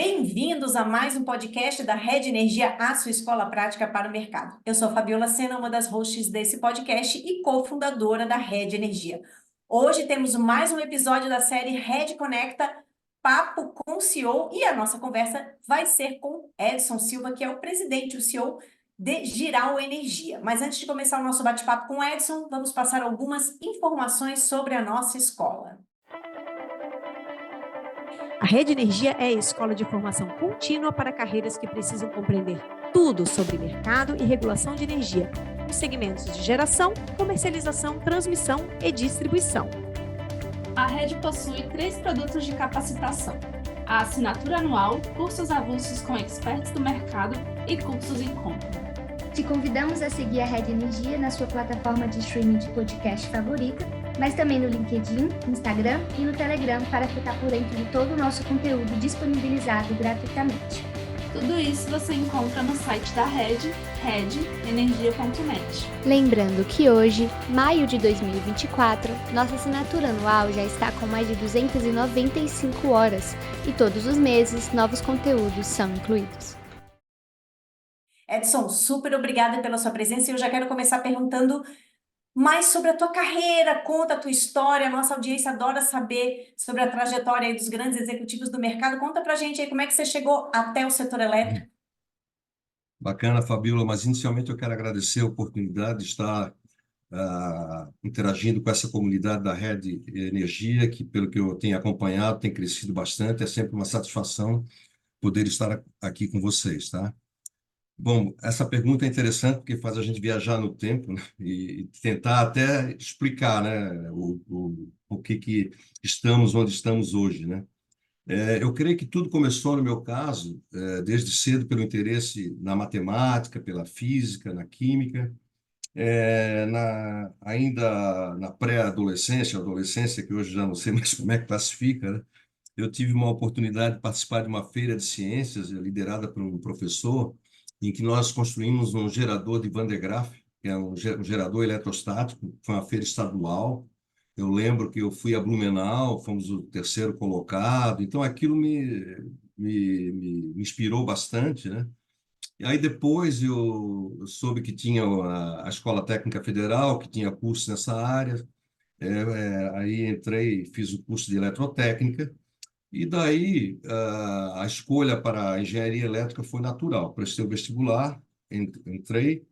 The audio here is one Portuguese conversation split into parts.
Bem-vindos a mais um podcast da Rede Energia, a sua escola prática para o mercado. Eu sou a Fabiola Sena, uma das hosts desse podcast e cofundadora da Rede Energia. Hoje temos mais um episódio da série Rede Conecta, Papo com o CEO, e a nossa conversa vai ser com Edson Silva, que é o presidente, o CEO de Giral Energia. Mas antes de começar o nosso bate-papo com o Edson, vamos passar algumas informações sobre a nossa escola. A Rede Energia é a escola de formação contínua para carreiras que precisam compreender tudo sobre mercado e regulação de energia, nos segmentos de geração, comercialização, transmissão e distribuição. A Rede possui 3 produtos de capacitação: a assinatura anual, cursos avulsos com experts do mercado e cursos em conta. Te convidamos a seguir a Rede Energia na sua plataforma de streaming de podcast favorita, mas também no LinkedIn, Instagram e no Telegram para ficar por dentro de todo o nosso conteúdo disponibilizado gratuitamente. Tudo isso você encontra no site da Rede, redenergia.net. Lembrando que hoje, maio de 2024, nossa assinatura anual já está com mais de 295 horas e todos os meses novos conteúdos são incluídos. Edson, super obrigada pela sua presença e eu já quero começar perguntando mais sobre a tua carreira, conta a tua história. A nossa audiência adora saber sobre a trajetória aí dos grandes executivos do mercado. Conta pra gente aí como é que você chegou até o setor elétrico. Bacana, Fabíola, mas inicialmente eu quero agradecer a oportunidade de estar interagindo com essa comunidade da Rede Energia, que, pelo que eu tenho acompanhado, tem crescido bastante. É sempre uma satisfação poder estar aqui com vocês, tá? Bom, essa pergunta é interessante porque faz a gente viajar no tempo, né? E tentar até explicar, né, o que estamos onde estamos hoje, né? Eu creio que tudo começou, no meu caso, desde cedo, pelo interesse na matemática, pela física, na química. Ainda na pré-adolescência, adolescência, que hoje já não sei mais como é que classifica, né? Eu tive uma oportunidade de participar de uma feira de ciências, liderada por um professor, em que nós construímos um gerador de Van de Graaff, que é um gerador eletrostático. Foi uma feira estadual. Eu lembro que eu fui a Blumenau, fomos o terceiro colocado, então aquilo me inspirou bastante, né? E aí depois eu soube que tinha a Escola Técnica Federal, que tinha curso nessa área. Aí entrei, fiz o curso de eletrotécnica, e daí a escolha para a engenharia elétrica foi natural. Prestei o vestibular, entrei,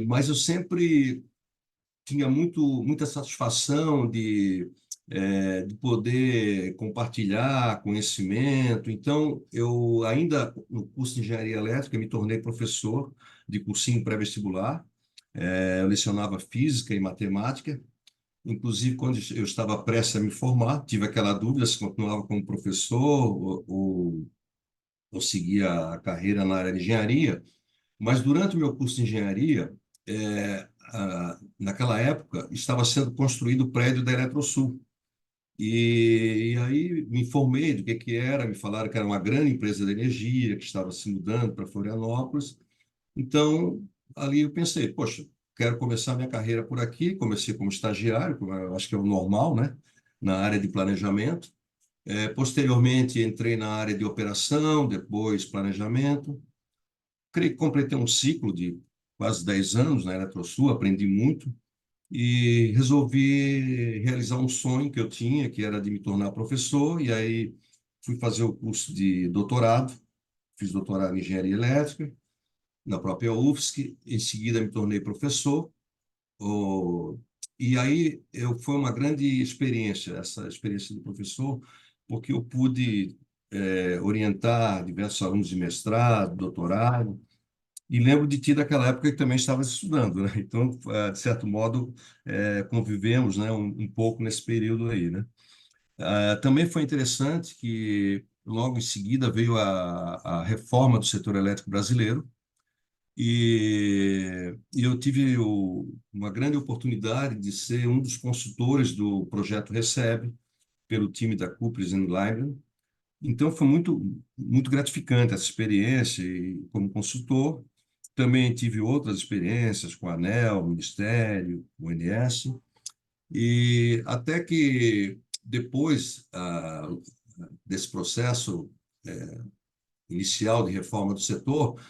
mas eu sempre tinha muita satisfação de poder compartilhar conhecimento. Então, eu ainda no curso de engenharia elétrica me tornei professor de cursinho pré-vestibular. Eu lecionava física e matemática. Inclusive, quando eu estava prestes a me formar, tive aquela dúvida se continuava como professor ou seguia a carreira na área de engenharia. Mas durante o meu curso de engenharia, naquela época, estava sendo construído o prédio da Eletrosul. E aí me informei do que era, me falaram que era uma grande empresa de energia, que estava se mudando para Florianópolis. Então, ali eu pensei, poxa, quero começar minha carreira por aqui. Comecei como estagiário, como eu acho que é o normal, né? Na área de planejamento. Posteriormente, entrei na área de operação, depois planejamento. Creio que completei um ciclo de quase 10 anos na Eletrosul, aprendi muito e resolvi realizar um sonho que eu tinha, que era de me tornar professor. E aí fui fazer o curso de doutorado, fiz doutorado em engenharia elétrica na própria UFSC. Em seguida me tornei professor. E aí foi uma grande experiência, essa experiência de professor, porque eu pude orientar diversos alunos de mestrado, doutorado. E lembro de ti daquela época que também estavas estudando, né? Então, de certo modo, convivemos, né, um pouco nesse período aí, né? Também foi interessante que logo em seguida veio a reforma do setor elétrico brasileiro, e eu tive uma grande oportunidade de ser um dos consultores do projeto Recebe, pelo time da Cuprys Leiden. Então, foi muito gratificante essa experiência como consultor. Também tive outras experiências com a ANEEL, o Ministério, o ONS, e até que depois desse processo inicial de reforma do setor,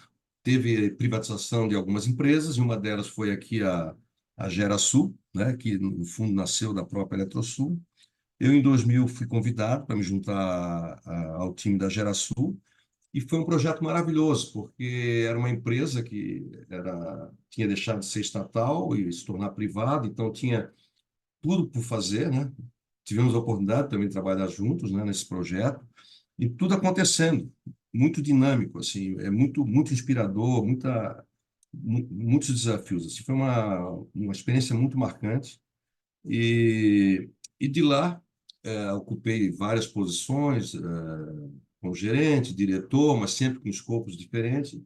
teve privatização de algumas empresas, e uma delas foi aqui a Gerasul, né, que no fundo nasceu da própria Eletrosul. Eu, em 2000, fui convidado para me juntar ao time da Gerasul, e foi um projeto maravilhoso, porque era uma empresa que tinha deixado de ser estatal e se tornar privada, então tinha tudo por fazer, né? Tivemos a oportunidade também de trabalhar juntos, né, nesse projeto, e tudo acontecendo, muito dinâmico, assim, é muito inspirador, muitos desafios. Assim, foi uma experiência muito marcante, e, e de lá ocupei várias posições, como gerente, diretor, mas sempre com escopos diferentes.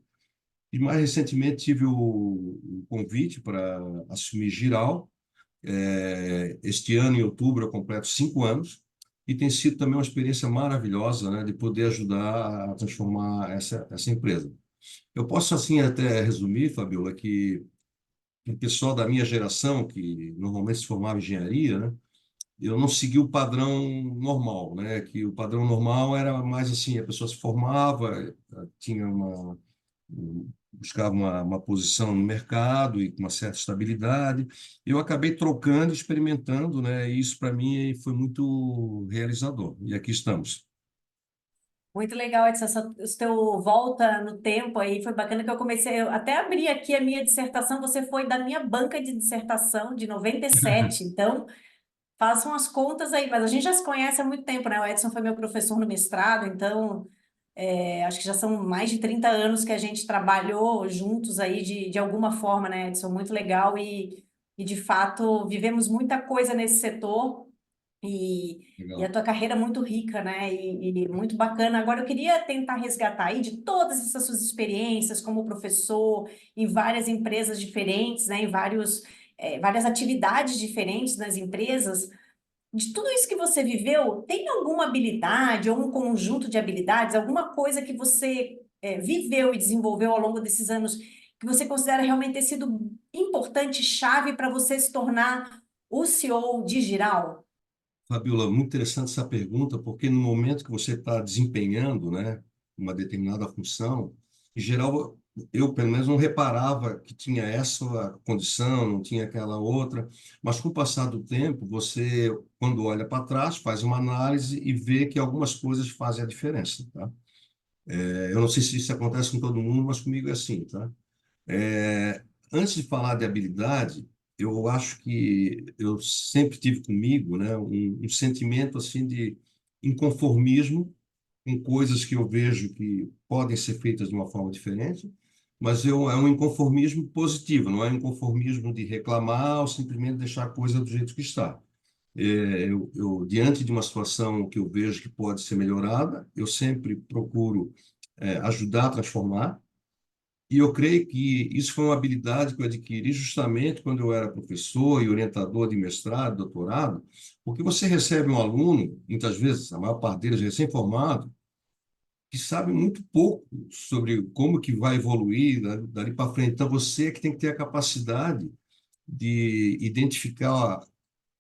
E mais recentemente tive o convite para assumir Giral. Este ano, em outubro, eu completo 5 anos, e tem sido também uma experiência maravilhosa, né, de poder ajudar a transformar essa empresa. Eu posso, assim, até resumir, Fabiola, que o pessoal da minha geração, que normalmente se formava em engenharia, né, eu não segui o padrão normal, né, que o padrão normal era mais assim, a pessoa se formava, tinha buscava uma posição no mercado e com uma certa estabilidade. Eu acabei trocando, experimentando, né? E isso para mim foi muito realizador. E aqui estamos. Muito legal, Edson, essa teu volta no tempo aí, foi bacana que eu comecei, eu até abri aqui a minha dissertação, você foi da minha banca de dissertação de 97, então façam as contas aí, mas a gente já se conhece há muito tempo, né? O Edson foi meu professor no mestrado, então acho que já são mais de 30 anos que a gente trabalhou juntos aí de alguma forma, né, Edson? Muito legal e de fato vivemos muita coisa nesse setor e a Legal. tua carreira é muito rica, né? E muito bacana. Agora eu queria tentar resgatar aí de todas essas suas experiências como professor em várias empresas diferentes, né? Em várias atividades diferentes nas empresas. De tudo isso que você viveu, tem alguma habilidade ou um conjunto de habilidades, alguma coisa que você viveu e desenvolveu ao longo desses anos que você considera realmente ter sido importante, chave para você se tornar o CEO de Giral? Fabiola, muito interessante essa pergunta, porque no momento que você está desempenhando, né, uma determinada função, em geral, eu pelo menos não reparava que tinha essa condição, não tinha aquela outra, mas com o passar do tempo, você, quando olha para trás, faz uma análise e vê que algumas coisas fazem a diferença, tá? Eu não sei se isso acontece com todo mundo, mas comigo é assim, tá? Antes de falar de habilidade, eu acho que eu sempre tive comigo, né, um sentimento assim de inconformismo com coisas que eu vejo que podem ser feitas de uma forma diferente, mas é um inconformismo positivo, não é um inconformismo de reclamar ou simplesmente deixar a coisa do jeito que está. Diante de uma situação que eu vejo que pode ser melhorada, eu sempre procuro ajudar a transformar. E eu creio que isso foi uma habilidade que eu adquiri justamente quando eu era professor e orientador de mestrado, doutorado, porque você recebe um aluno, muitas vezes, a maior parte deles recém-formado, que sabe muito pouco sobre como que vai evoluir dali para frente. Então, você é que tem que ter a capacidade de identificar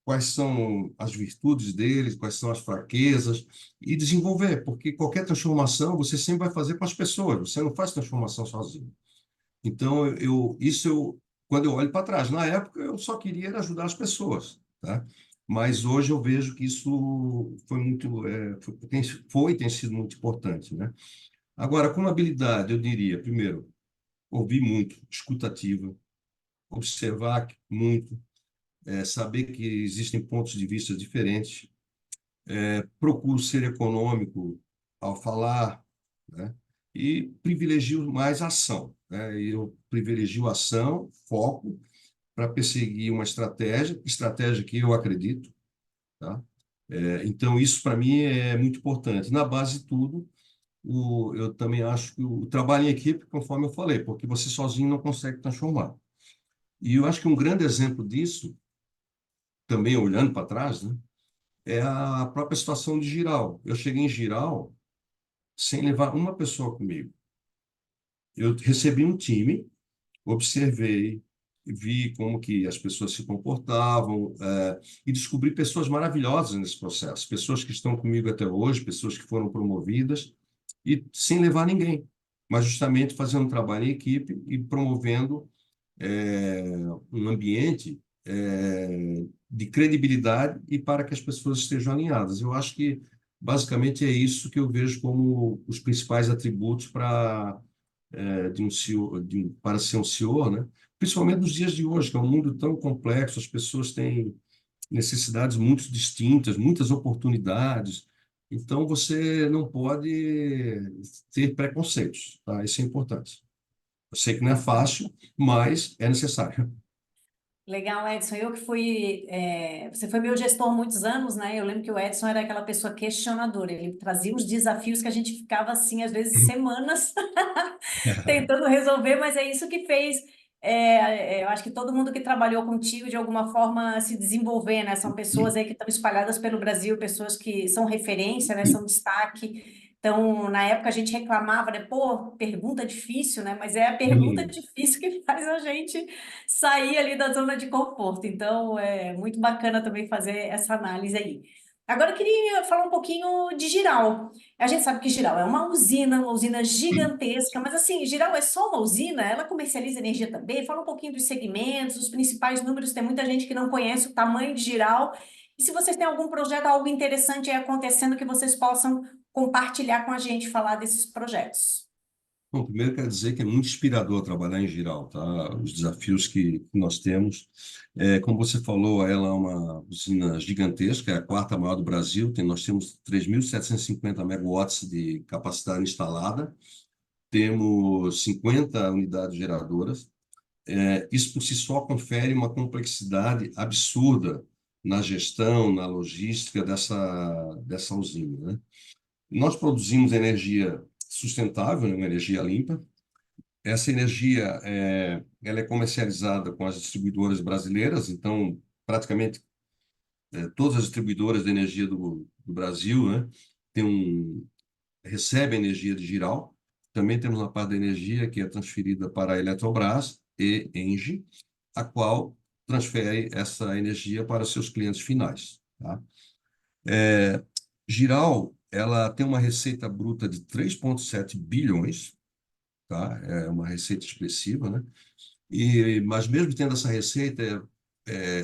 quais são as virtudes deles, quais são as fraquezas, e desenvolver, porque qualquer transformação você sempre vai fazer com as pessoas, você não faz transformação sozinho. Então, quando eu olho para trás, na época eu só queria era ajudar as pessoas, tá? Mas hoje eu vejo que isso foi muito, tem sido muito importante, né? Agora, como habilidade, eu diria, primeiro, ouvir muito, escutativa, observar muito, saber que existem pontos de vista diferentes, procuro ser econômico ao falar, né? E privilegio mais a ação, né? E eu privilegio ação, foco, para perseguir uma estratégia que eu acredito, tá? Então, isso para mim é muito importante. Na base de tudo, eu também acho que o trabalho em equipe, conforme eu falei, porque você sozinho não consegue transformar. E eu acho que um grande exemplo disso, também olhando para trás, né, é a própria situação de Giral. Eu cheguei em Giral sem levar uma pessoa comigo. Eu recebi um time, observei, vi como que as pessoas se comportavam, e descobri pessoas maravilhosas nesse processo, pessoas que estão comigo até hoje, pessoas que foram promovidas, e sem levar ninguém, mas justamente fazendo um trabalho em equipe e promovendo um ambiente de credibilidade e para que as pessoas estejam alinhadas. Eu acho que, basicamente, é isso que eu vejo como os principais atributos de um CEO, para ser um CEO, né? Principalmente nos dias de hoje, que é um mundo tão complexo, as pessoas têm necessidades muito distintas, muitas oportunidades. Então, você não pode ter preconceitos, tá? Isso é importante. Eu sei que não é fácil, mas é necessário. Legal, Edson. Eu que fui. Você foi meu gestor há muitos anos, né? Eu lembro que o Edson era aquela pessoa questionadora. Ele trazia uns desafios que a gente ficava assim, às vezes, semanas tentando resolver, mas é isso que fez. Eu acho que todo mundo que trabalhou contigo, de alguma forma, se desenvolver, né? São pessoas aí que estão espalhadas pelo Brasil, pessoas que são referência, né? São destaque. Então, na época a gente reclamava, né? Pô, pergunta difícil, né? Mas é a pergunta Sim. difícil que faz a gente sair ali da zona de conforto. Então, é muito bacana também fazer essa análise aí. Agora, eu queria falar um pouquinho de Giral. A gente sabe que Giral é uma usina gigantesca, mas assim, Giral é só uma usina? Ela comercializa energia também? Fala um pouquinho dos segmentos, os principais números. Tem muita gente que não conhece o tamanho de Giral. E se vocês têm algum projeto, algo interessante aí acontecendo que vocês possam compartilhar com a gente, falar desses projetos. Bom, primeiro quero dizer que é muito inspirador trabalhar em geral, tá? Os desafios que nós temos. Como você falou, ela é uma usina gigantesca, é a quarta maior do Brasil. Nós temos 3.750 megawatts de capacidade instalada, temos 50 unidades geradoras. Isso por si só confere uma complexidade absurda na gestão, na logística dessa usina, né? Nós produzimos energia sustentável, né, uma energia limpa. Essa energia ela é comercializada com as distribuidoras brasileiras, então praticamente todas as distribuidoras de energia do Brasil, né, recebem energia de Giral. Também temos uma parte da energia que é transferida para a Eletrobras e Engie, a qual transfere essa energia para os seus clientes finais, tá? Giral, ela tem uma receita bruta de 3,7 bilhões, tá? É uma receita expressiva, né? Mas mesmo tendo essa receita,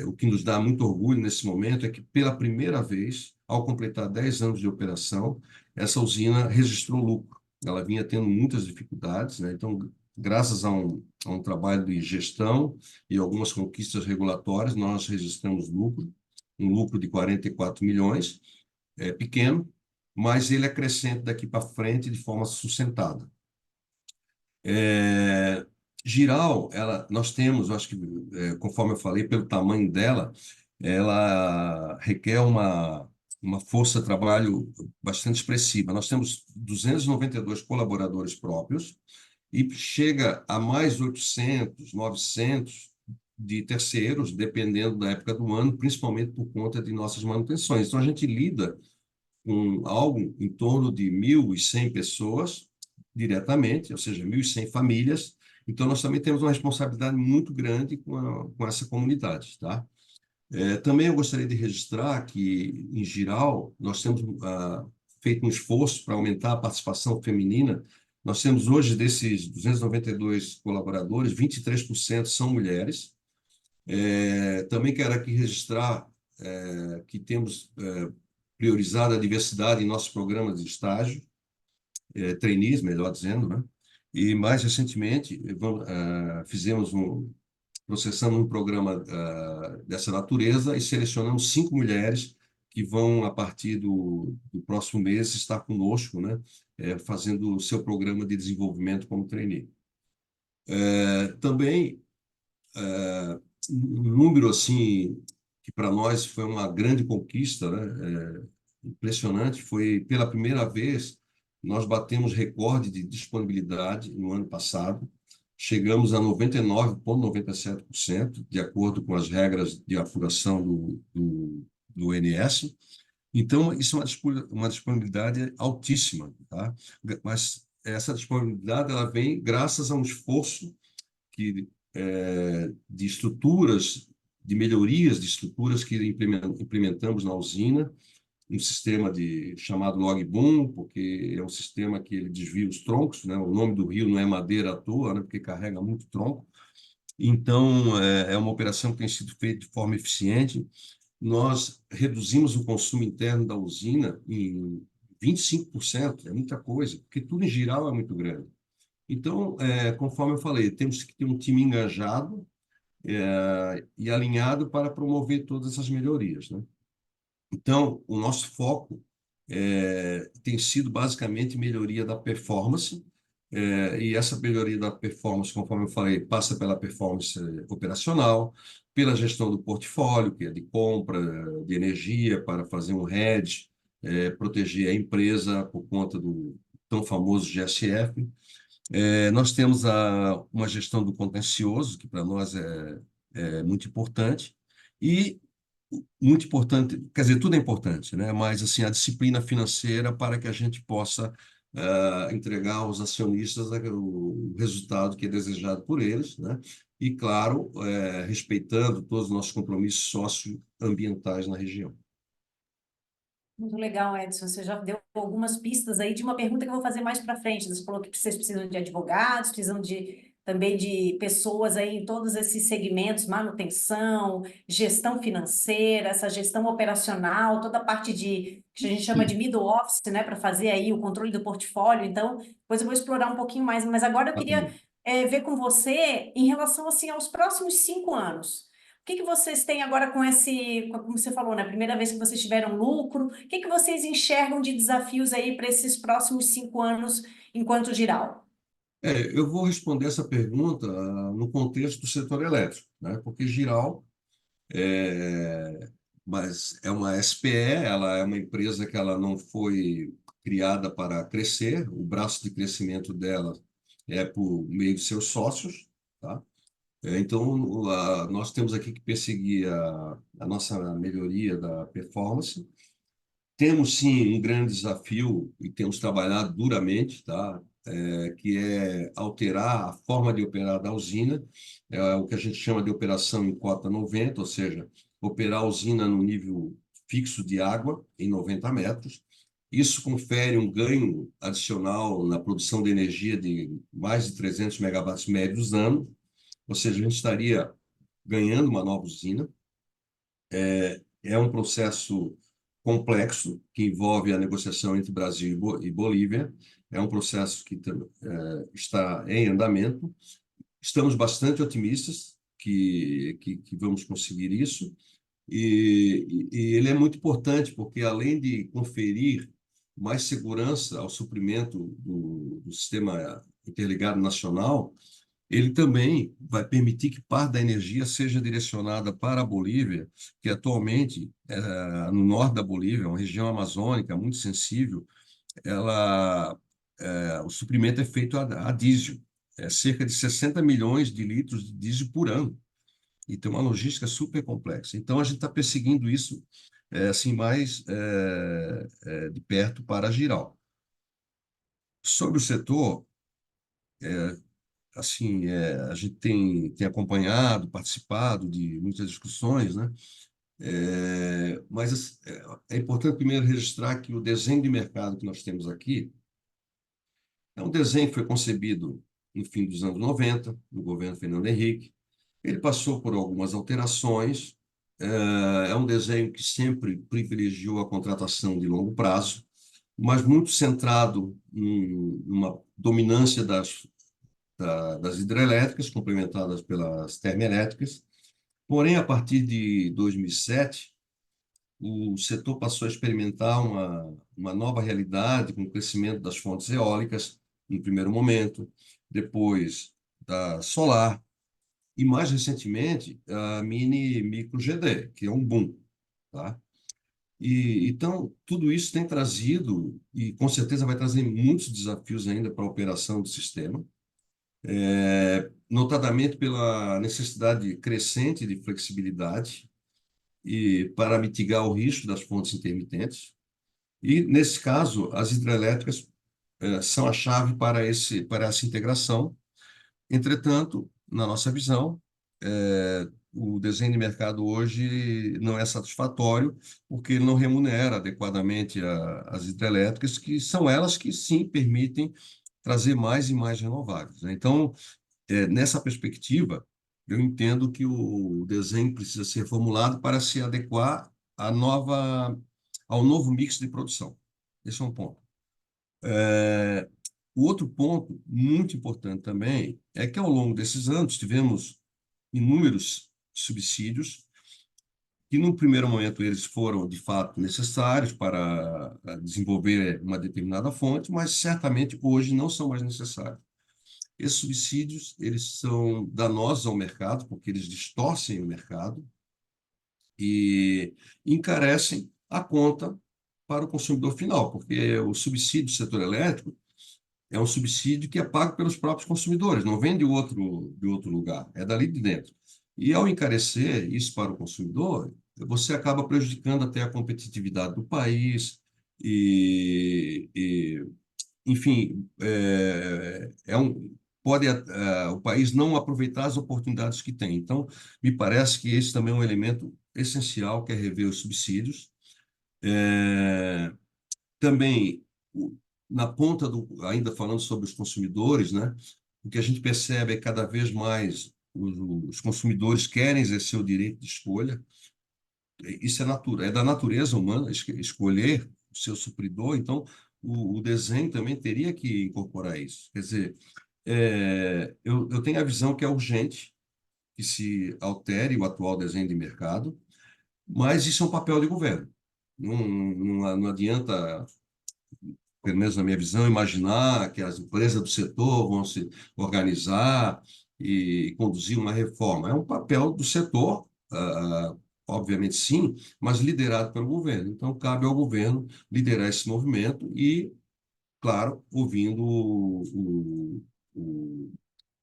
o que nos dá muito orgulho nesse momento é que, pela primeira vez, ao completar 10 anos de operação, essa usina registrou lucro. Ela vinha tendo muitas dificuldades, né? Então, graças a um trabalho de gestão e algumas conquistas regulatórias, nós registramos lucro, um lucro de 44 milhões, pequeno, mas ele acrescenta daqui para frente de forma sustentada. Giral, nós temos, acho que, conforme eu falei, pelo tamanho dela, ela requer uma força de trabalho bastante expressiva. Nós temos 292 colaboradores próprios e chega a mais 800, 900 de terceiros, dependendo da época do ano, principalmente por conta de nossas manutenções. Então, a gente lida com algo em torno de 1.100 pessoas diretamente, ou seja, 1.100 famílias. Então, nós também temos uma responsabilidade muito grande com essa comunidade, tá? Também eu gostaria de registrar que, em geral, nós temos feito um esforço para aumentar a participação feminina. Nós temos hoje, desses 292 colaboradores, 23% são mulheres. Também quero aqui registrar que temos priorizado a diversidade em nossos programas de estágio, trainees, melhor dizendo, né? E mais recentemente processamos um programa dessa natureza e selecionamos 5 mulheres que vão, a partir do próximo mês, estar conosco, né? Fazendo o seu programa de desenvolvimento como trainee. Também, um número assim, que para nós foi uma grande conquista, né? Impressionante, foi pela primeira vez nós batemos recorde de disponibilidade no ano passado, chegamos a 99,97%, de acordo com as regras de apuração do ONS. Então, isso é uma disponibilidade altíssima, tá? Mas essa disponibilidade ela vem graças a um esforço de estruturas, de melhorias de estruturas que implementamos na usina, um sistema chamado logboom, porque é um sistema que ele desvia os troncos, né? O nome do rio não é Madeira à toa, né? Porque carrega muito tronco. Então, é uma operação que tem sido feita de forma eficiente. Nós reduzimos o consumo interno da usina em 25%, é muita coisa, porque tudo em geral é muito grande. Então, conforme eu falei, temos que ter um time engajado e alinhado para promover todas essas melhorias, né? Então, o nosso foco tem sido basicamente melhoria da performance, e essa melhoria da performance, conforme eu falei, passa pela performance operacional, pela gestão do portfólio, que é de compra de energia para fazer um hedge, proteger a empresa por conta do tão famoso GSF. Nós temos uma gestão do contencioso, que para nós é muito importante, e muito importante, quer dizer, tudo é importante, né? Mas assim, a disciplina financeira para que a gente possa entregar aos acionistas o resultado que é desejado por eles, né? E, claro, respeitando todos os nossos compromissos socioambientais na região. Muito legal, Edson. Você já deu algumas pistas aí de uma pergunta que eu vou fazer mais para frente. Você falou que vocês precisam de advogados, precisam também de pessoas aí em todos esses segmentos, manutenção, gestão financeira, essa gestão operacional, toda a parte que a gente chama de middle office, né, para fazer aí o controle do portfólio. Então, depois eu vou explorar um pouquinho mais, mas agora eu queria ver com você em relação assim aos próximos 5 anos. O que vocês têm agora como você falou, né? Primeira vez que vocês tiveram lucro, o que vocês enxergam de desafios aí para esses próximos 5 anos enquanto Giral? Eu vou responder essa pergunta no contexto do setor elétrico, né? Porque Giral mas é uma SPE, ela é uma empresa que ela não foi criada para crescer, o braço de crescimento dela é por meio de seus sócios, tá? Então, nós temos aqui que perseguir a nossa melhoria da performance. Temos, sim, um grande desafio e temos trabalhado duramente, tá? Que é alterar a forma de operar da usina, o que a gente chama de operação em cota 90, ou seja, operar a usina no nível fixo de água, em 90 metros. Isso confere um ganho adicional na produção de energia de mais de 300 megawatts médios ano, ou seja, a gente estaria ganhando uma nova usina. É um processo complexo que envolve a negociação entre Brasil e Bolívia. É um processo que está em andamento. Estamos bastante otimistas que vamos conseguir isso. E ele é muito importante porque, além de conferir mais segurança ao suprimento do sistema interligado nacional, ele também vai permitir que parte da energia seja direcionada para a Bolívia, que atualmente, no norte da Bolívia, uma região amazônica muito sensível, o suprimento é feito a diesel, cerca de 60 milhões de litros de diesel por ano, e tem uma logística super complexa. Então, a gente está perseguindo isso assim, mais de perto para a Giral. Sobre o setor, assim, a gente tem acompanhado, participado de muitas discussões, né? Mas é importante primeiro registrar que o desenho de mercado que nós temos aqui é um desenho que foi concebido no fim dos anos 90, no governo Fernando Henrique. Ele passou por algumas alterações. É um desenho que sempre privilegiou a contratação de longo prazo, mas muito centrado em uma dominância das hidrelétricas, complementadas pelas termoelétricas. Porém, a partir de 2007, o setor passou a experimentar uma nova realidade com o crescimento das fontes eólicas, no primeiro momento, depois da solar, e mais recentemente, a micro GD, que é um boom, tá? Então, tudo isso tem trazido, e com certeza vai trazer muitos desafios ainda para a operação do sistema, notadamente pela necessidade crescente de flexibilidade e para mitigar o risco das fontes intermitentes. E, nesse caso, as hidrelétricas são a chave para essa integração. Entretanto, na nossa visão, o desenho de mercado hoje não é satisfatório, porque ele não remunera adequadamente as hidrelétricas, que são elas que sim permitem trazer mais e mais renováveis, né? Então, nessa perspectiva, eu entendo que o desenho precisa ser formulado para se adequar ao novo mix de produção. Esse é um ponto. O outro ponto muito importante também é que, ao longo desses anos, tivemos inúmeros subsídios que, num primeiro momento, eles foram, de fato, necessários para desenvolver uma determinada fonte, mas, certamente, hoje não são mais necessários. Esses subsídios, eles são danosos ao mercado, porque eles distorcem o mercado e encarecem a conta para o consumidor final, porque o subsídio do setor elétrico é um subsídio que é pago pelos próprios consumidores, não vem de outro lugar, é dali de dentro. E, ao encarecer isso para o consumidor, você acaba prejudicando até a competitividade do país e enfim, pode o país não aproveitar as oportunidades que tem. Então, me parece que esse também é um elemento essencial, que é rever os subsídios. É, também, na ponta ainda falando sobre os consumidores, né, o que a gente percebe é que cada vez mais os consumidores querem exercer o direito de escolha. Isso é da natureza humana, escolher o seu supridor. Então, o desenho também teria que incorporar isso. Quer dizer, eu tenho a visão que é urgente que se altere o atual desenho de mercado, mas isso é um papel de governo. Não adianta, pelo menos na minha visão, imaginar que as empresas do setor vão se organizar e conduzir uma reforma. É um papel do setor, obviamente sim, mas liderado pelo governo. Então, cabe ao governo liderar esse movimento e, claro, ouvindo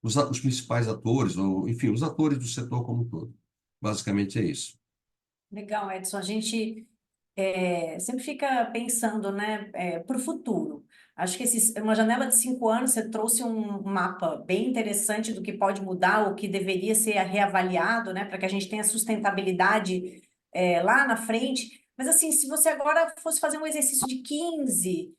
os principais atores, ou, enfim, os atores do setor como um todo. Basicamente é isso. Legal, Edson. A gente sempre fica pensando, né, para o futuro. Acho que uma janela de 5 anos, você trouxe um mapa bem interessante do que pode mudar, o que deveria ser reavaliado, né, para que a gente tenha sustentabilidade lá na frente. Mas, assim, se você agora fosse fazer um exercício de 15,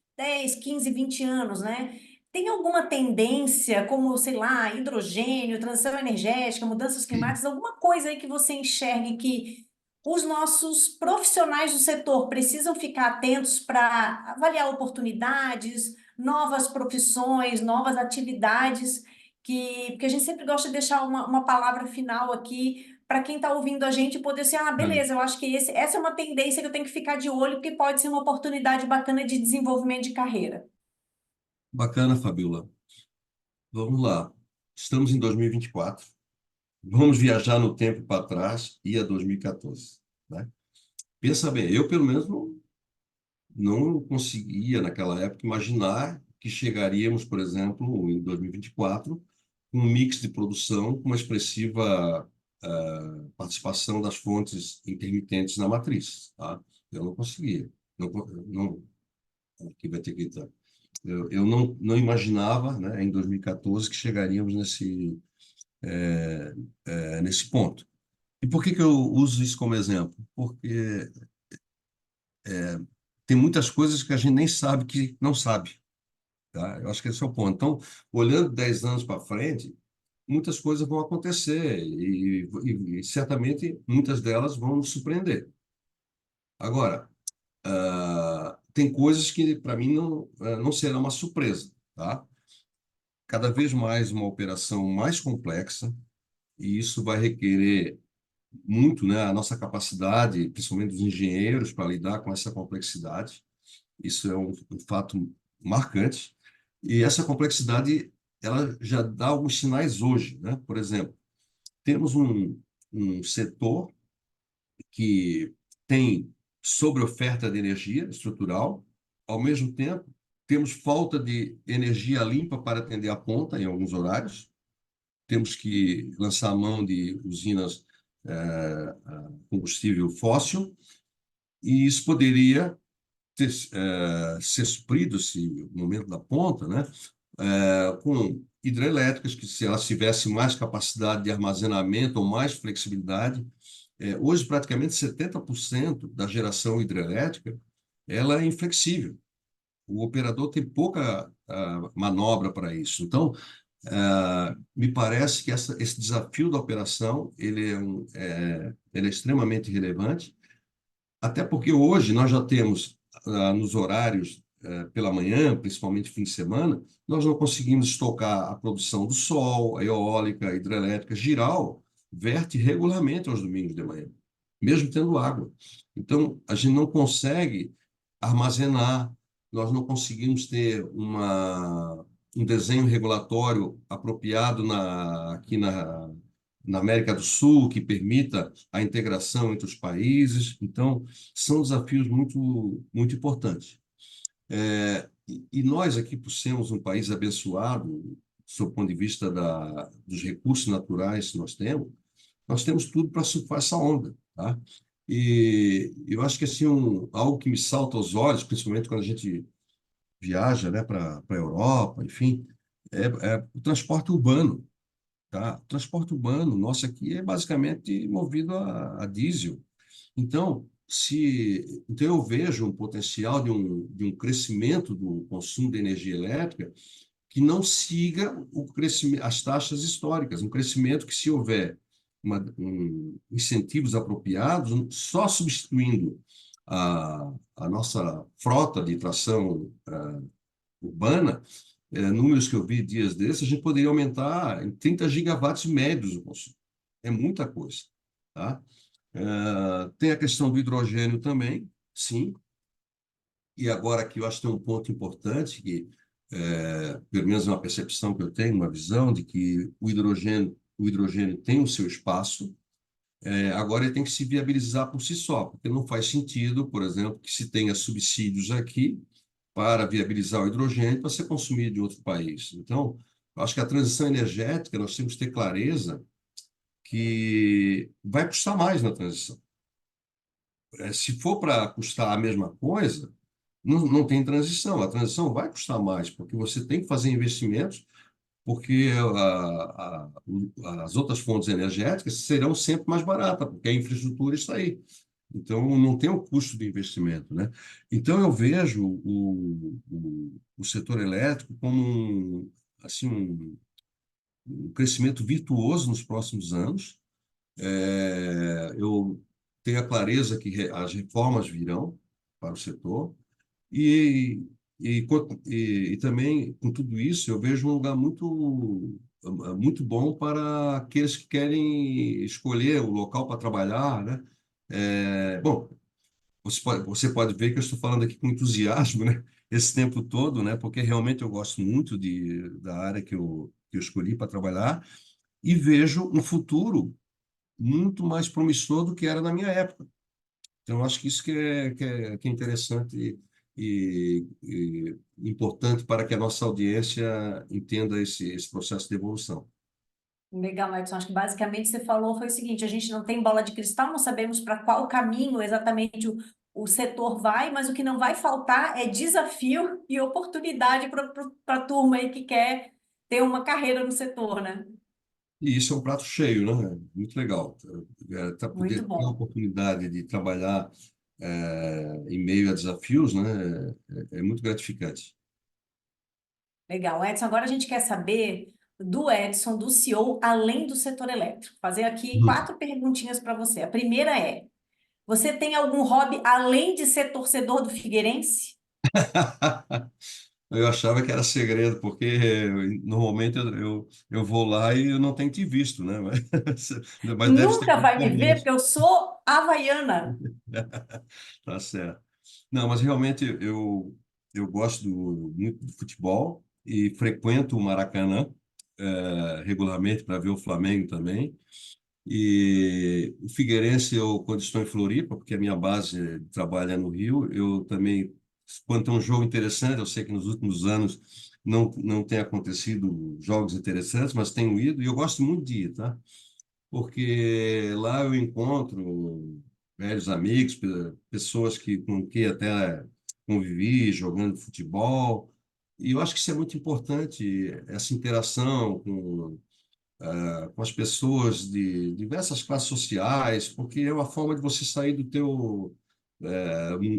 20 anos, né, tem alguma tendência, como, sei lá, hidrogênio, transição energética, mudanças climáticas, alguma coisa aí que você enxergue que os nossos profissionais do setor precisam ficar atentos para avaliar oportunidades, novas profissões, novas atividades, porque a gente sempre gosta de deixar uma palavra final aqui para quem está ouvindo a gente poder ser, É. beleza, eu acho que essa é uma tendência que eu tenho que ficar de olho, porque pode ser uma oportunidade bacana de desenvolvimento de carreira. Bacana, Fabiola. Vamos lá. Estamos em 2024. Vamos viajar no tempo para trás e a 2014, né? Pensa bem, eu pelo menos não conseguia naquela época imaginar que chegaríamos, por exemplo, em 2024, com um mix de produção com uma expressiva participação das fontes intermitentes na matriz, tá? Eu não conseguia. Não, aqui vai ter que estar. Eu não imaginava, né, em 2014, que chegaríamos nesse ponto. E por que eu uso isso como exemplo? Porque tem muitas coisas que a gente nem sabe que não sabe, tá? Eu acho que esse é o ponto. Então, olhando 10 anos para frente, muitas coisas vão acontecer e certamente muitas delas vão nos surpreender. Agora, tem coisas que para mim não serão uma surpresa, tá? Cada vez mais uma operação mais complexa, e isso vai requerer muito, né, a nossa capacidade, principalmente dos engenheiros, para lidar com essa complexidade. Isso é um fato marcante. E essa complexidade, ela já dá alguns sinais hoje, né? Por exemplo, temos um setor que tem sobreoferta de energia estrutural, ao mesmo tempo, temos falta de energia limpa para atender a ponta em alguns horários, temos que lançar a mão de usinas combustível fóssil, e isso poderia ser suprido, se no momento da ponta, né, com hidrelétricas, que se elas tivessem mais capacidade de armazenamento ou mais flexibilidade. Hoje, praticamente 70% da geração hidrelétrica ela é inflexível. O operador tem pouca manobra para isso. Então, me parece que esse desafio da operação ele é extremamente relevante, até porque hoje nós já temos, nos horários pela manhã, principalmente fim de semana, nós não conseguimos estocar a produção do sol, a eólica, a hidrelétrica. Giral verte regularmente aos domingos de manhã, mesmo tendo água. Então, a gente não consegue armazenar, nós não conseguimos ter um desenho regulatório apropriado aqui na América do Sul, que permita a integração entre os países. Então, são desafios muito, muito importantes. E nós aqui, por sermos um país abençoado, sob o ponto de vista dos recursos naturais que nós temos tudo para surfar essa onda, tá? E eu acho que assim, algo que me salta aos olhos, principalmente quando a gente viaja, né, para a Europa, enfim, é o transporte urbano, tá? O transporte urbano nosso aqui é basicamente movido a diesel. Então, eu vejo um potencial de um crescimento do consumo de energia elétrica que não siga as taxas históricas, um crescimento que, se houver incentivos apropriados, só substituindo a nossa frota de tração urbana, números que eu vi dias desses, a gente poderia aumentar em 30 gigawatts médios o consumo. É muita coisa, tá? Tem a questão do hidrogênio também, sim. E agora aqui eu acho que tem um ponto importante que, pelo menos é uma percepção que eu tenho, uma visão de que o hidrogênio tem o seu espaço. Agora ele tem que se viabilizar por si só, porque não faz sentido, por exemplo, que se tenha subsídios aqui para viabilizar o hidrogênio para ser consumido em outro país. Então, eu acho que a transição energética, nós temos que ter clareza que vai custar mais na transição. Se for para custar a mesma coisa, não tem transição. A transição vai custar mais, porque você tem que fazer investimentos, porque as outras fontes energéticas serão sempre mais baratas, porque a infraestrutura está aí. Então, não tem o custo do investimento, né? Então, eu vejo o setor elétrico como assim, um crescimento virtuoso nos próximos anos. Eu tenho a clareza que as reformas virão para o setor e, e também, com tudo isso, eu vejo um lugar muito bom para aqueles que querem escolher o local para trabalhar, né? Bom, você pode ver que eu estou falando aqui com entusiasmo, né? Esse tempo todo, né? Porque realmente eu gosto muito da área que eu escolhi para trabalhar e vejo um futuro muito mais promissor do que era na minha época. Então, eu acho que isso que é interessante e importante para que a nossa audiência entenda esse processo de evolução. Legal, Edson. Acho que basicamente você falou foi o seguinte: a gente não tem bola de cristal, não sabemos para qual caminho exatamente o setor vai, mas o que não vai faltar é desafio e oportunidade para a turma aí que quer ter uma carreira no setor, né? E isso é um prato cheio, né? Muito legal. Muito Poder ter a bom. oportunidade de trabalhar em meio a desafios, né? É muito gratificante. Legal. Edson, agora a gente quer saber do Edson, do CEO, além do setor elétrico. Fazer aqui Uhum. 4 perguntinhas para você. A primeira é: você tem algum hobby além de ser torcedor do Figueirense? Eu achava que era segredo, porque normalmente eu vou lá e eu não tenho te visto, né? Mas deve ter Nunca muito vai me ver, convite. porque eu sou havaiana. Tá certo. Não, mas realmente eu gosto muito do futebol e frequento o Maracanã regularmente para ver o Flamengo também. E o Figueirense, quando estou em Floripa, porque a minha base de trabalho é no Rio, eu também, quando tem um jogo interessante, eu sei que nos últimos anos não tem acontecido jogos interessantes, mas tenho ido e eu gosto muito de ir, tá? Porque lá eu encontro velhos amigos, pessoas com quem até convivi jogando futebol, E eu acho que isso é muito importante, essa interação com as pessoas de diversas classes sociais, porque é uma forma de você sair do teu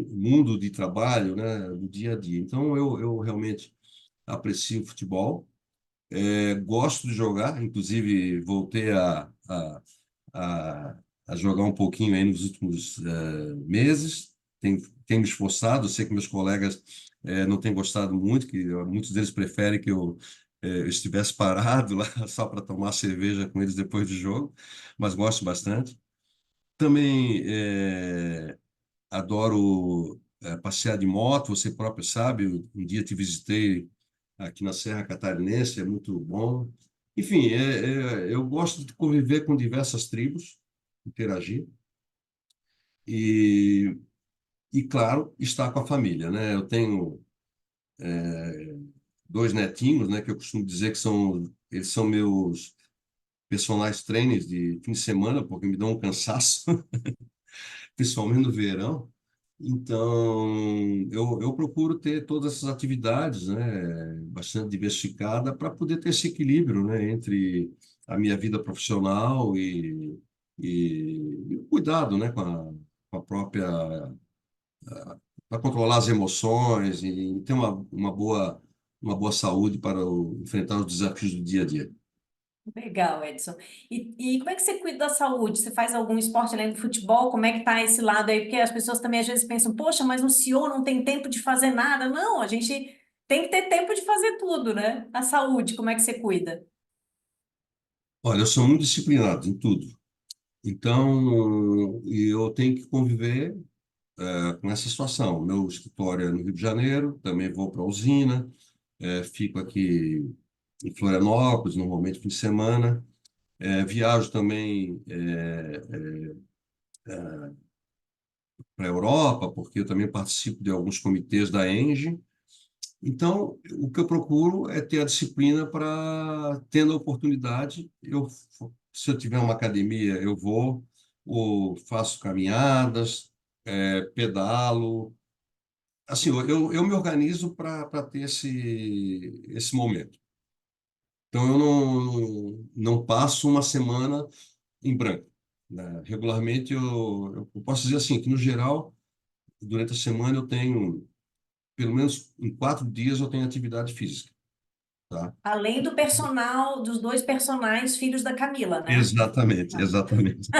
mundo de trabalho, né, do dia a dia. Então, eu realmente aprecio futebol, gosto de jogar, inclusive voltei a, a jogar um pouquinho aí nos últimos meses. Tenho me esforçado, sei que meus colegas não têm gostado muito, que muitos deles preferem que eu estivesse parado lá só para tomar cerveja com eles depois do jogo, mas gosto bastante. Também adoro passear de moto, você próprio sabe, um dia te visitei aqui na Serra Catarinense, é muito bom. Enfim, eu gosto de conviver com diversas tribos, interagir e, claro, estar com a família, né? Eu tenho dois netinhos, né, que eu costumo dizer que eles são meus personagens trainers de fim de semana, porque me dão um cansaço, principalmente no verão. Então, eu procuro ter todas essas atividades, né, bastante diversificada, para poder ter esse equilíbrio, né, entre a minha vida profissional e o cuidado, né, com a própria, para controlar as emoções e ter uma boa saúde para enfrentar os desafios do dia a dia. Legal, Edson. E como é que você cuida da saúde? Você faz algum esporte além do futebol? Como é que tá esse lado aí? Porque as pessoas também às vezes pensam, poxa, mas o CEO não tem tempo de fazer nada. Não, a gente tem que ter tempo de fazer tudo, né? A saúde, como é que você cuida? Olha, eu sou muito disciplinado em tudo. Então, eu tenho que conviver com essa situação. Meu escritório é no Rio de Janeiro, também vou para a usina, fico aqui em Florianópolis, normalmente fim de semana. Viajo também para a Europa, porque eu também participo de alguns comitês da ENGIE. Então, o que eu procuro é ter a disciplina para, tendo a oportunidade, se eu tiver uma academia, eu vou, ou faço caminhadas, pedalo. Assim, eu me organizo para ter esse momento. Então, eu não passo uma semana em branco, né? Regularmente, eu posso dizer assim, que no geral, durante a semana eu tenho, pelo menos em 4 dias, eu tenho atividade física, tá? Além do personal, dos dois personagens, filhos da Camila, né? Exatamente, Ah. exatamente,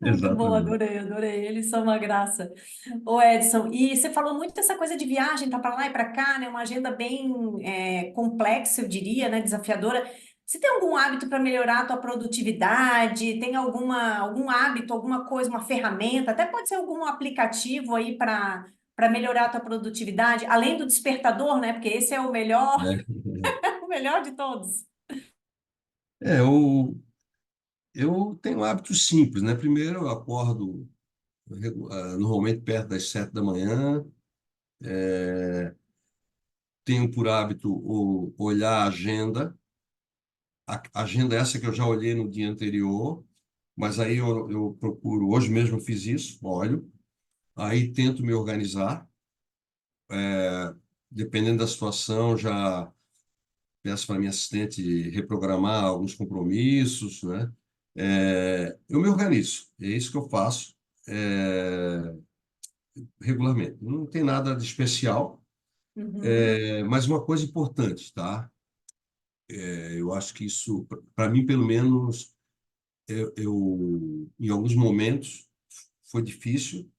Muito bom, exatamente. adorei, adorei. Eles são uma graça. Ô, Edson, e você falou muito dessa coisa de viagem, tá para lá e para cá, né? Uma agenda bem complexa, eu diria, né? Desafiadora. Você tem algum hábito para melhorar a tua produtividade? Tem algum hábito, alguma coisa, uma ferramenta? Até pode ser algum aplicativo aí para melhorar a tua produtividade, além do despertador, né? Porque esse é o melhor, É, o melhor de todos. é, eu tenho hábitos simples, né? Primeiro, eu acordo normalmente perto das 7 da manhã, tenho por hábito olhar a agenda, a agenda essa que eu já olhei no dia anterior, mas aí eu procuro, hoje mesmo eu fiz isso, olho, aí tento me organizar, dependendo da situação, já peço para minha assistente reprogramar alguns compromissos, né? Eu me organizo, é isso que eu faço é, regularmente. Não tem nada de especial, Uhum, mas uma coisa importante, tá? Eu acho que isso, para mim, pelo menos, em alguns momentos, foi difícil,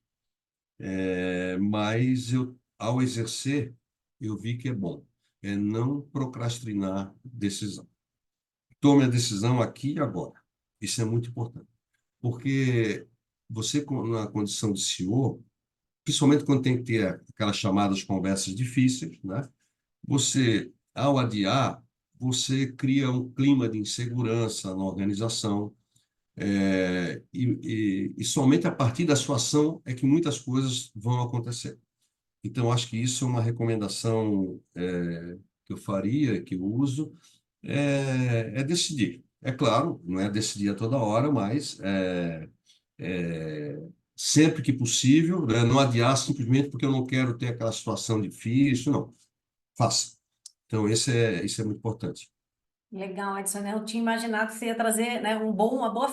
mas ao exercer, eu vi que é bom. É não procrastinar decisão. Tome a decisão aqui e agora. Isso é muito importante. Porque você, na condição de CEO, principalmente quando tem que ter aquelas chamadas conversas difíceis, né? Você, ao adiar, você cria um clima de insegurança na organização, e somente a partir da sua ação é que muitas coisas vão acontecer. Então, acho que isso é uma recomendação que eu faria, que eu uso, é decidir. É claro, não é decidir a toda hora, mas é, sempre que possível, né? Não adiar simplesmente porque eu não quero ter aquela situação difícil, não. faça. Então, isso é muito importante. Legal, Edson, né? Eu tinha imaginado que você ia trazer, né, uma boa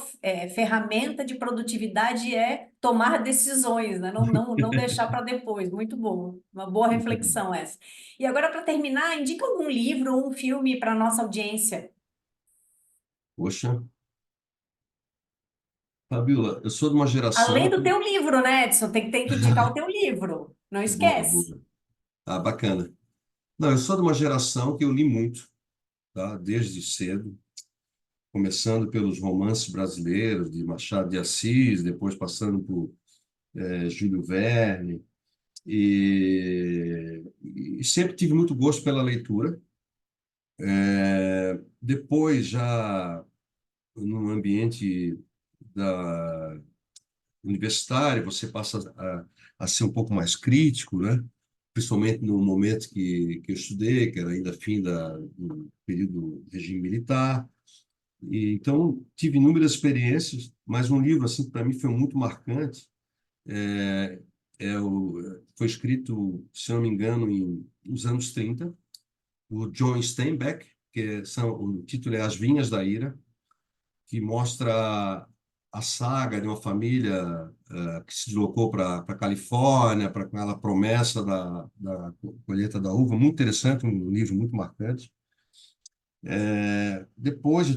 ferramenta de produtividade é tomar decisões, né? Não deixar para depois. Muito bom, uma boa Muito bom. reflexão essa. E agora, para terminar, indica algum livro ou um filme para a nossa audiência. Poxa, Fabiola, eu sou de uma Além geração do que... teu livro, né, Edson? Tem que indicar o teu livro. Não Boa, esquece. boa. Ah, bacana. Não, eu sou de uma geração que eu li muito, tá? Desde cedo, começando pelos romances brasileiros, de Machado de Assis, depois passando por Júlio Verne, e sempre tive muito gosto pela leitura. Depois, já no ambiente da universitário, você passa a ser um pouco mais crítico, né? Principalmente no momento que eu estudei, que era ainda fim do período do regime militar. E, então, tive inúmeras experiências, mas um livro assim que para mim foi muito marcante é, foi escrito, se eu não me engano, nos anos 30, o John Steinbeck, o título é As Vinhas da Ira, que mostra a saga de uma família que se deslocou para a Califórnia, para aquela promessa da colheita da uva. Muito interessante, um livro muito marcante. Depois eu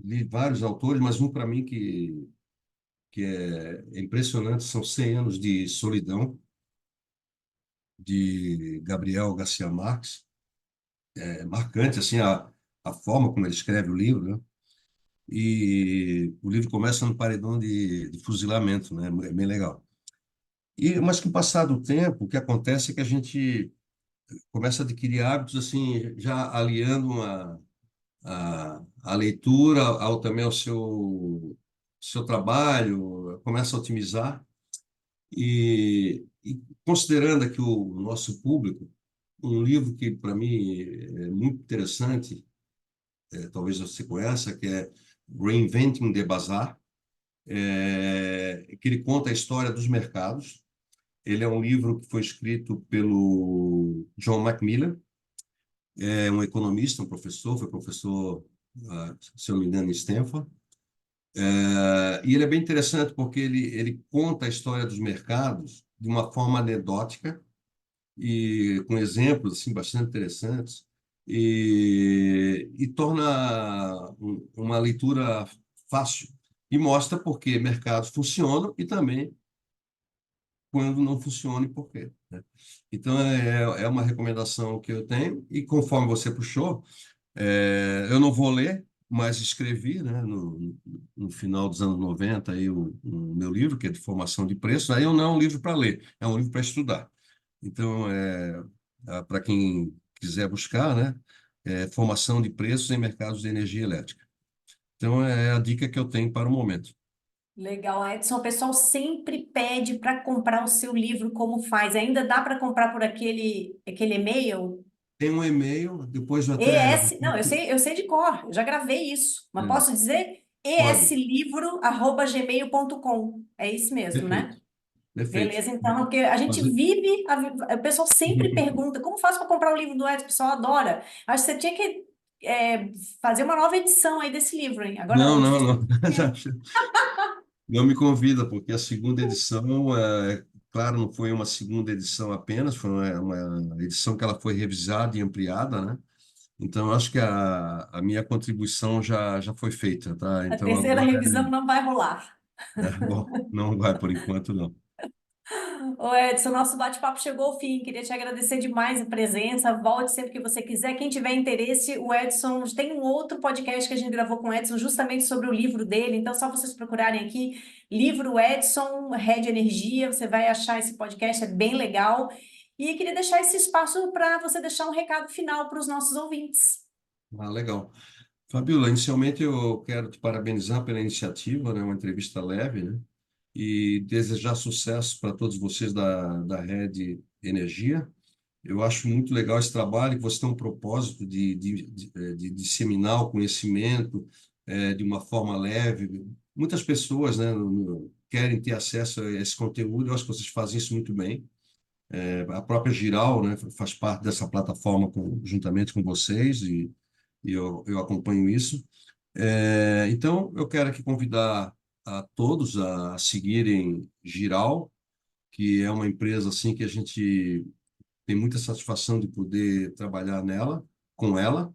li vários autores, mas um para mim que é impressionante são 100 anos de solidão, de Gabriel Garcia Marques. É marcante assim a forma como ele escreve o livro, né? E o livro começa no paredão de fuzilamento, né? É bem legal. Mas com o passar do tempo, o que acontece é que a gente começa a adquirir hábitos assim, já aliando a leitura também ao seu trabalho, começa a otimizar e considerando aqui o nosso público, um livro que para mim é muito interessante, talvez você conheça, que é Reinventing the Bazaar, que ele conta a história dos mercados. Ele é um livro que foi escrito pelo John Macmillan, é um economista, um professor, foi professor, se eu não me engano, em Stanford. E ele é bem interessante porque ele conta a história dos mercados de uma forma anedótica e com exemplos assim, bastante interessantes e torna uma leitura fácil e mostra por que mercados funcionam e também quando não funciona e por quê, né? Então, é uma recomendação que eu tenho e conforme você puxou, eu não vou ler, mas escrevi, né, no final dos anos 90 aí, o meu livro, que é de formação de preços. Aí não é um livro para ler, é um livro para estudar. Então, para quem quiser buscar, né, formação de preços em mercados de energia elétrica. Então, é a dica que eu tenho para o momento. Legal, Edson. O pessoal sempre pede para comprar o seu livro, como faz? Ainda dá para comprar por aquele e-mail? Tem um e-mail, depois eu até... Não, eu sei de cor, eu já gravei isso, mas É, posso dizer? pode. eslivro@gmail.com. É isso mesmo, né? Perfeito, perfeito. Beleza, então, porque a gente Fazer- vive, o pessoal sempre pergunta, como faço para comprar o livro do Edson? O pessoal adora. Acho que você tinha que fazer uma nova edição aí desse livro, hein? Agora, Não, o não, difícil não. Não me convida, porque a segunda edição, claro, não foi uma segunda edição apenas, foi uma edição que ela foi revisada e ampliada, né? Então, eu acho que a minha contribuição já foi feita, tá? a Então, terceira agora, revisão não vai rolar. bom, não vai por enquanto, não. Ô Edson, nosso bate-papo chegou ao fim. Queria te agradecer demais a presença. Volte sempre que você quiser. Quem tiver interesse, o Edson tem um outro podcast que a gente gravou com o Edson justamente sobre o livro dele. Então, só vocês procurarem aqui, livro Edson, Rede Energia, você vai achar esse podcast, é bem legal. E queria deixar esse espaço para você deixar um recado final para os nossos ouvintes. Ah, legal. Fabiola, inicialmente eu quero te parabenizar pela iniciativa, né? Uma entrevista leve, né? E desejar sucesso para todos vocês da Rede Energia. Eu acho muito legal esse trabalho, que você tem um propósito de disseminar o conhecimento de uma forma leve. Muitas pessoas, né, querem ter acesso a esse conteúdo, eu acho que vocês fazem isso muito bem. A própria Giral, né, faz parte dessa plataforma juntamente com vocês e eu acompanho isso. Então, eu quero aqui convidar a todos a seguirem Giral, que é uma empresa assim que a gente tem muita satisfação de poder trabalhar com ela.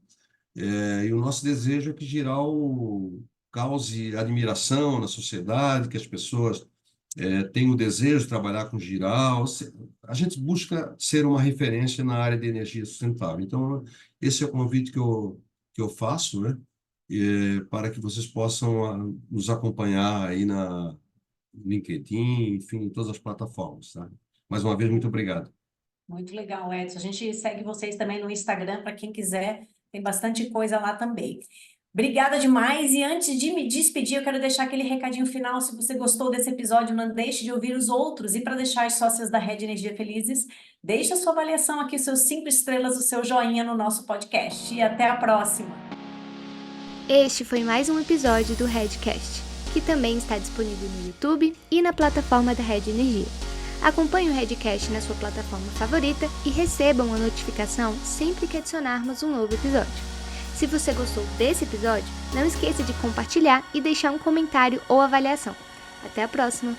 E o nosso desejo é que Giral cause admiração na sociedade, que as pessoas tenham o desejo de trabalhar com Giral. A gente busca ser uma referência na área de energia sustentável. Então, esse é o convite que eu faço, né? Para que vocês possam nos acompanhar aí na LinkedIn, enfim, em todas as plataformas, tá? Mais uma vez, muito obrigado. Muito legal, Edson. A gente segue vocês também no Instagram, para quem quiser, tem bastante coisa lá também. Obrigada demais. E antes de me despedir, eu quero deixar aquele recadinho final. Se você gostou desse episódio, não deixe de ouvir os outros. E para deixar as sócias da Rede Energia felizes, deixe a sua avaliação aqui, seus 5 estrelas, o seu joinha no nosso podcast. E até a próxima. Este foi mais um episódio do Redcast, que também está disponível no YouTube e na plataforma da Rede Energia. Acompanhe o Redcast na sua plataforma favorita e receba uma notificação sempre que adicionarmos um novo episódio. Se você gostou desse episódio, não esqueça de compartilhar e deixar um comentário ou avaliação. Até a próxima!